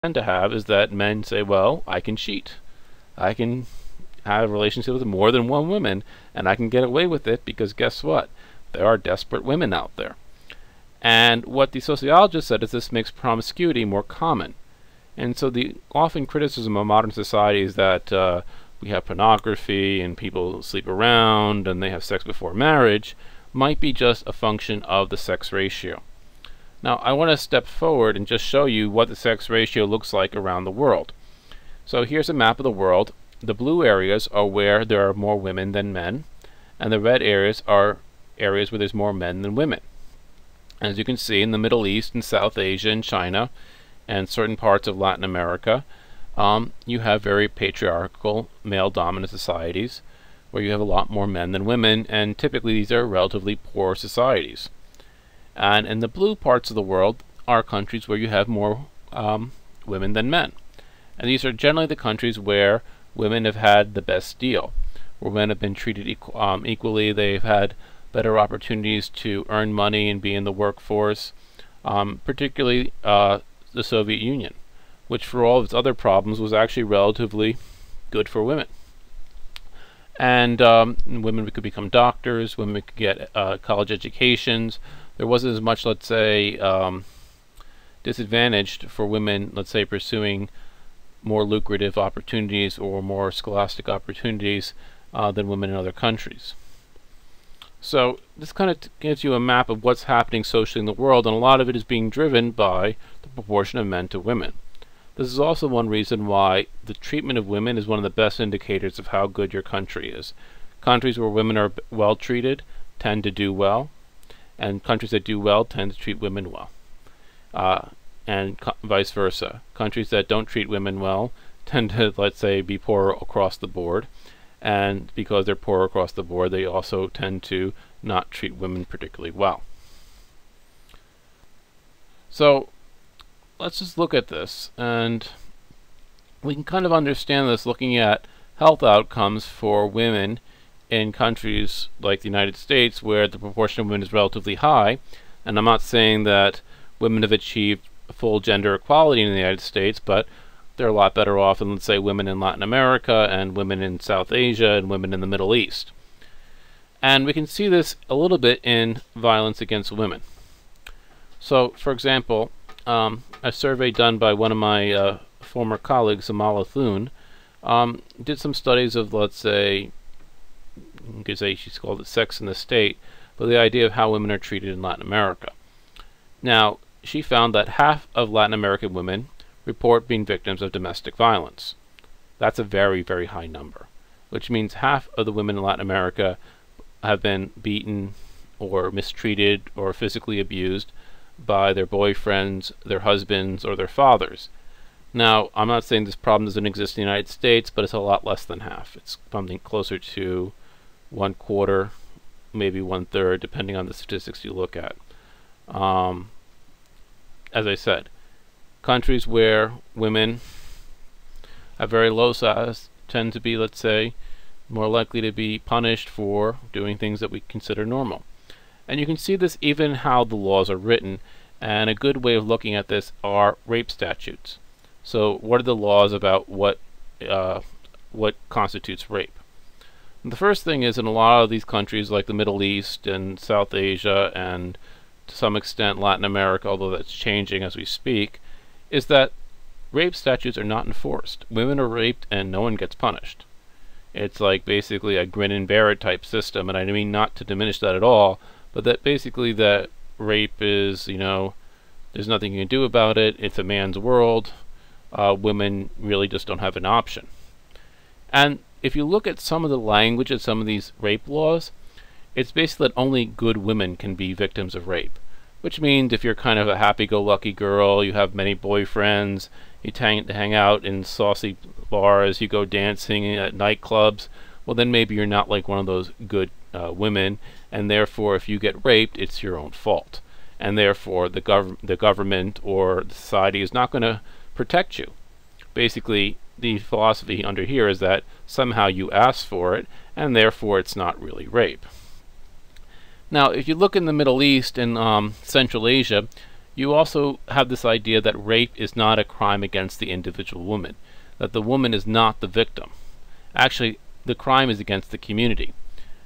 tend to have is that men say, well, I can cheat. I can have relationships with more than one woman, and I can get away with it because guess what? There are desperate women out there. And what the sociologist said is this makes promiscuity more common. And so the often criticism of modern society is that we have pornography and people sleep around and they have sex before marriage might be just a function of the sex ratio. Now I want to step forward and just show you what the sex ratio looks like around the world. So here's a map of the world. The blue areas are where there are more women than men, and the red areas are areas where there's more men than women. As you can see, in the Middle East and South Asia and China and certain parts of Latin America, you have very patriarchal, male-dominant societies where you have a lot more men than women, and typically these are relatively poor societies. And in the blue parts of the world are countries where you have more women than men. And these are generally the countries where women have had the best deal, where women have been treated equally. They've had better opportunities to earn money and be in the workforce, particularly the Soviet Union, which for all of its other problems was actually relatively good for women. And women could become doctors, women could get college educations. There wasn't as much, let's say, disadvantaged for women, let's say, pursuing more lucrative opportunities or more scholastic opportunities than women in other countries. So this kind of gives you a map of what's happening socially in the world, and a lot of it is being driven by the proportion of men to women. This is also one reason why the treatment of women is one of the best indicators of how good your country is. Countries where women are well treated tend to do well, and countries that do well tend to treat women well. And vice versa. Countries that don't treat women well tend to, let's say, be poor across the board. And because they're poor across the board, they also tend to not treat women particularly well. So let's just look at this, and we can kind of understand this looking at health outcomes for women in countries like the United States, where the proportion of women is relatively high. And I'm not saying that women have achieved full gender equality in the United States, but they're a lot better off than, let's say, women in Latin America and women in South Asia and women in the Middle East. And we can see this a little bit in violence against women. So, for example, a survey done by one of my former colleagues, Amala Thune, did some studies of, let's say, you could say she's called it Sex in the State, but the idea of how women are treated in Latin America. Now, she found that half of Latin American women report being victims of domestic violence. That's a very, very high number, which means half of the women in Latin America have been beaten or mistreated or physically abused by their boyfriends, their husbands, or their fathers. Now, I'm not saying this problem doesn't exist in the United States, but it's a lot less than half. It's something closer to 1/4, maybe 1/3, depending on the statistics you look at. As I said, countries where women have very low size tend to be, let's say, more likely to be punished for doing things that we consider normal. And you can see this even how the laws are written, and a good way of looking at this are rape statutes. So what are the laws about what constitutes rape? And the first thing is, in a lot of these countries like the Middle East and South Asia and to some extent Latin America, although that's changing as we speak, is that rape statutes are not enforced. Women are raped and no one gets punished. It's like basically a grin and bear it type system, and I mean not to diminish that at all, but that basically that rape is, you know, there's nothing you can do about it, it's a man's world, women really just don't have an option. And if you look at some of the language of some of these rape laws, it's basically that only good women can be victims of rape. Which means if you're kind of a happy-go-lucky girl, you have many boyfriends, you tend to hang out in saucy bars, you go dancing at nightclubs, well then maybe you're not like one of those good women, and therefore if you get raped, it's your own fault. And therefore the government or the society is not going to protect you. Basically, the philosophy under here is that somehow you asked for it, and therefore it's not really rape. Now, if you look in the Middle East and Central Asia, you also have this idea that rape is not a crime against the individual woman, that the woman is not the victim. Actually, the crime is against the community,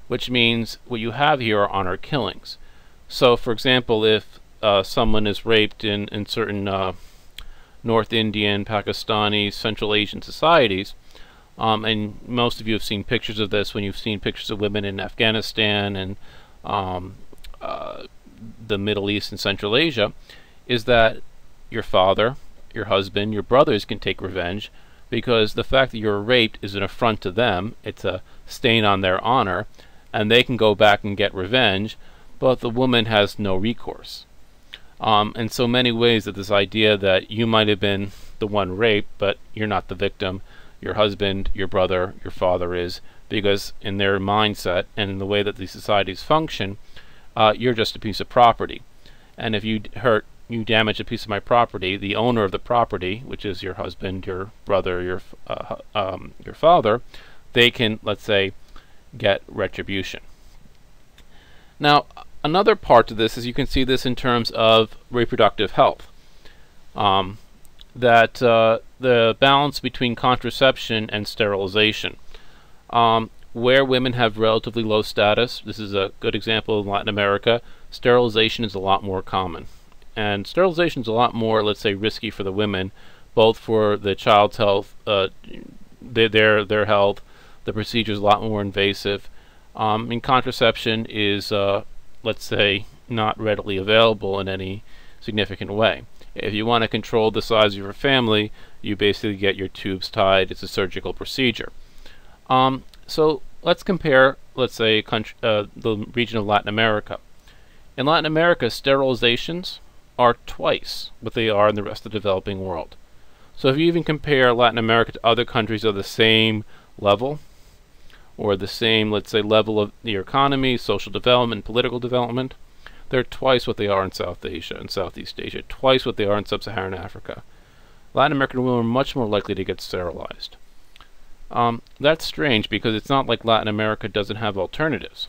which means what you have here are honor killings. So, for example, if someone is raped in certain North Indian, Pakistani, Central Asian societies, and most of you have seen pictures of this when you've seen pictures of women in Afghanistan and the Middle East and Central Asia, is that your father, your husband, your brothers can take revenge, because the fact that you're raped is an affront to them. It's a stain on their honor, and they can go back and get revenge, but the woman has no recourse. In so many ways, that this idea that you might have been the one raped, but you're not the victim, your husband, your brother, your father is, because in their mindset and in the way that these societies function, you're just a piece of property. And if you damage a piece of my property, the owner of the property, which is your husband, your brother, your father, they can, let's say, get retribution. Now, another part to this is you can see this in terms of reproductive health. That the balance between contraception and sterilization. Where women have relatively low status, this is a good example in Latin America, sterilization is a lot more common. And sterilization is a lot more, let's say, risky for the women, both for the child's health, their health. The procedure is a lot more invasive. And contraception is, let's say, not readily available in any significant way. If you want to control the size of your family, you basically get your tubes tied. It's a surgical procedure. So let's compare, let's say, the region of Latin America. In Latin America, sterilizations are twice what they are in the rest of the developing world. So if you even compare Latin America to other countries of the same level, or the same, let's say, level of the economy, social development, political development, they're twice what they are in South Asia and Southeast Asia, twice what they are in Sub-Saharan Africa. Latin American women are much more likely to get sterilized. That's strange, because it's not like Latin America doesn't have alternatives.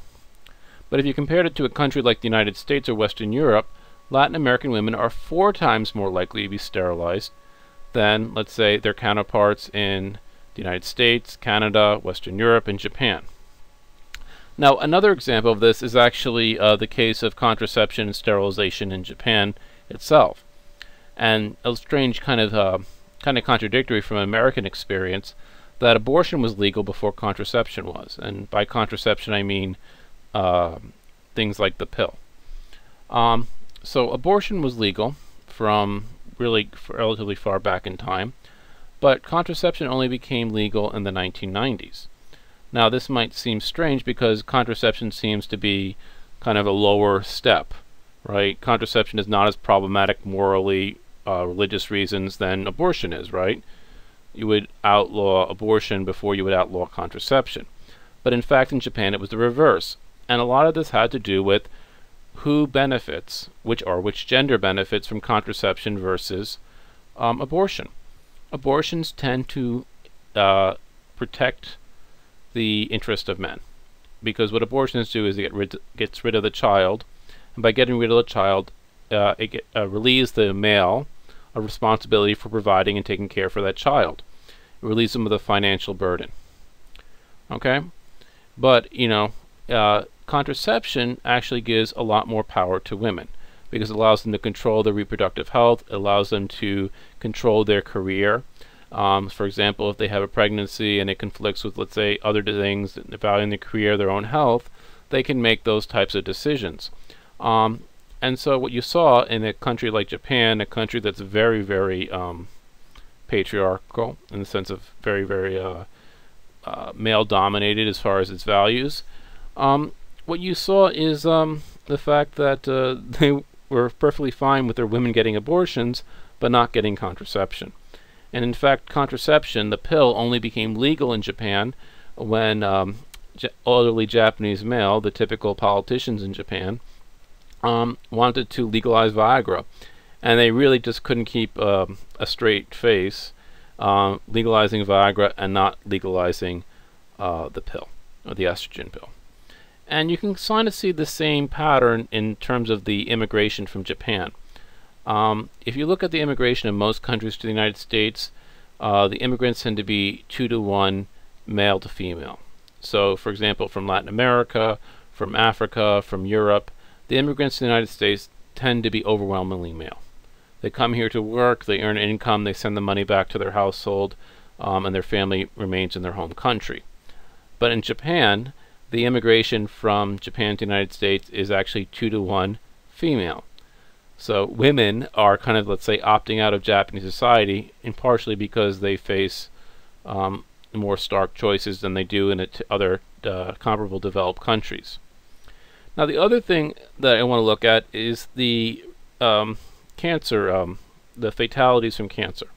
But if you compared it to a country like the United States or Western Europe, Latin American women are 4 times more likely to be sterilized than, let's say, their counterparts in the United States, Canada, Western Europe, and Japan. Now, another example of this is actually the case of contraception and sterilization in Japan itself. And a strange kind of contradictory from an American experience, that abortion was legal before contraception was. And by contraception, I mean things like the pill. So abortion was legal from really relatively far back in time, but contraception only became legal in the 1990s. Now, this might seem strange, because contraception seems to be kind of a lower step, right? Contraception is not as problematic morally, religious reasons than abortion is, right? You would outlaw abortion before you would outlaw contraception. But in fact, in Japan, it was the reverse. And a lot of this had to do with who benefits, which gender benefits from contraception versus abortion. Abortions tend to protect the interest of men, because what abortions do is it gets rid of the child, and by getting rid of the child, it relieves the male of responsibility for providing and taking care for that child. It relieves them of the financial burden. Okay, but contraception actually gives a lot more power to women, because it allows them to control their reproductive health. It allows them to control their career. For example, if they have a pregnancy and it conflicts with, let's say, other things, valuing their career, their own health, they can make those types of decisions. And so what you saw in a country like Japan, a country that's very, very patriarchal, in the sense of very, very male-dominated as far as its values, what you saw is the fact that they were perfectly fine with their women getting abortions, but not getting contraception. And in fact, contraception, the pill, only became legal in Japan when elderly Japanese male, the typical politicians in Japan, wanted to legalize Viagra. And they really just couldn't keep a straight face legalizing Viagra and not legalizing the pill, or the estrogen pill. And you can kind of see the same pattern in terms of the immigration from Japan. If you look at the immigration in most countries to the United States, the immigrants tend to be 2-to-1 male to female. So, for example, from Latin America, from Africa, from Europe, the immigrants to the United States tend to be overwhelmingly male. They come here to work, they earn an income, they send the money back to their household, and their family remains in their home country. But in Japan, the immigration from Japan to the United States is actually 2-to-1 female. So women are kind of, let's say, opting out of Japanese society, and partially because they face more stark choices than they do in other comparable developed countries. Now, the other thing that I want to look at is the cancer, the fatalities from cancer.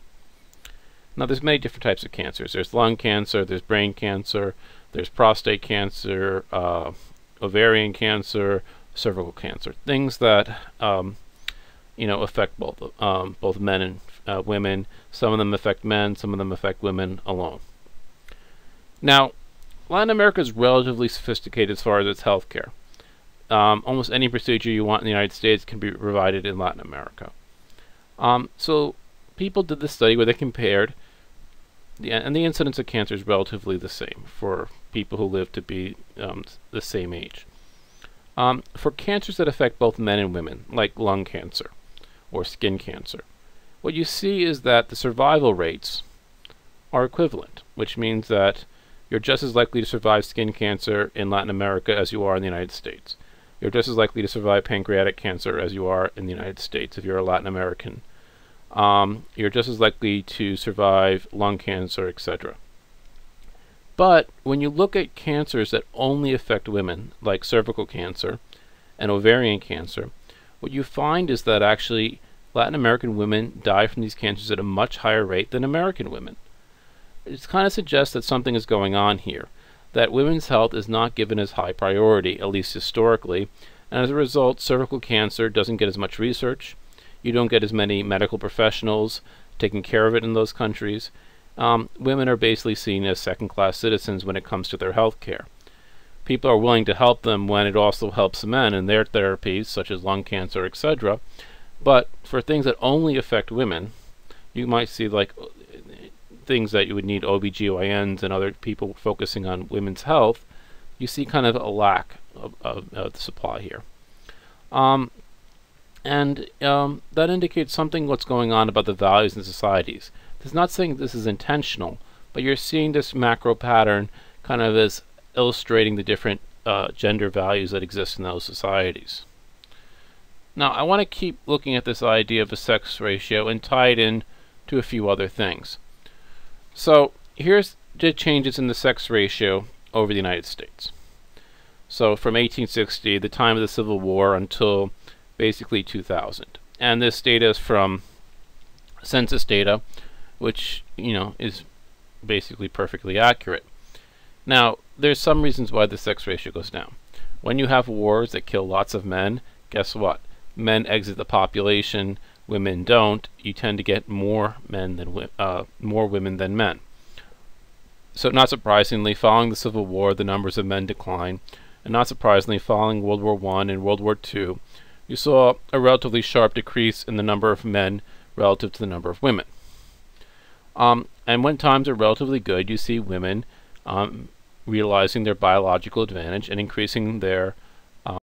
Now, there's many different types of cancers. There's lung cancer, there's brain cancer, there's prostate cancer, ovarian cancer, cervical cancer. Things that affect both men and women. Some of them affect men, some of them affect women alone. Now, Latin America is relatively sophisticated as far as its healthcare. Almost any procedure you want in the United States can be provided in Latin America. So people did this study where they compared, and the incidence of cancer is relatively the same for people who live to be the same age. For cancers that affect both men and women, like lung cancer or skin cancer, what you see is that the survival rates are equivalent, which means that you're just as likely to survive skin cancer in Latin America as you are in the United States. You're just as likely to survive pancreatic cancer as you are in the United States if you're a Latin American. You're just as likely to survive lung cancer, etc. But when you look at cancers that only affect women, like cervical cancer and ovarian cancer, what you find is that actually Latin American women die from these cancers at a much higher rate than American women. It kind of suggests that something is going on here, that women's health is not given as high priority, at least historically, and as a result, cervical cancer doesn't get as much research. You don't get as many medical professionals taking care of it in those countries. Women are basically seen as second-class citizens when it comes to their health care. People are willing to help them when it also helps men in their therapies, such as lung cancer, etc. But for things that only affect women, you might see like things that you would need OBGYNs and other people focusing on women's health. You see kind of a lack of the supply here. That indicates something what's going on about the values in societies. It's not saying this is intentional, but you're seeing this macro pattern kind of as illustrating the different gender values that exist in those societies. Now, I want to keep looking at this idea of a sex ratio and tie it in to a few other things. So here's the changes in the sex ratio over the United States. So from 1860, the time of the Civil War, until basically 2000. And this data is from census data, which, is basically perfectly accurate. Now, there's some reasons why the sex ratio goes down. When you have wars that kill lots of men, guess what? Men exit the population, women don't. You tend to get more women than men. So not surprisingly, following the Civil War, the numbers of men decline. And not surprisingly, following World War I and World War II, you saw a relatively sharp decrease in the number of men relative to the number of women. And when times are relatively good, you see women realizing their biological advantage and increasing their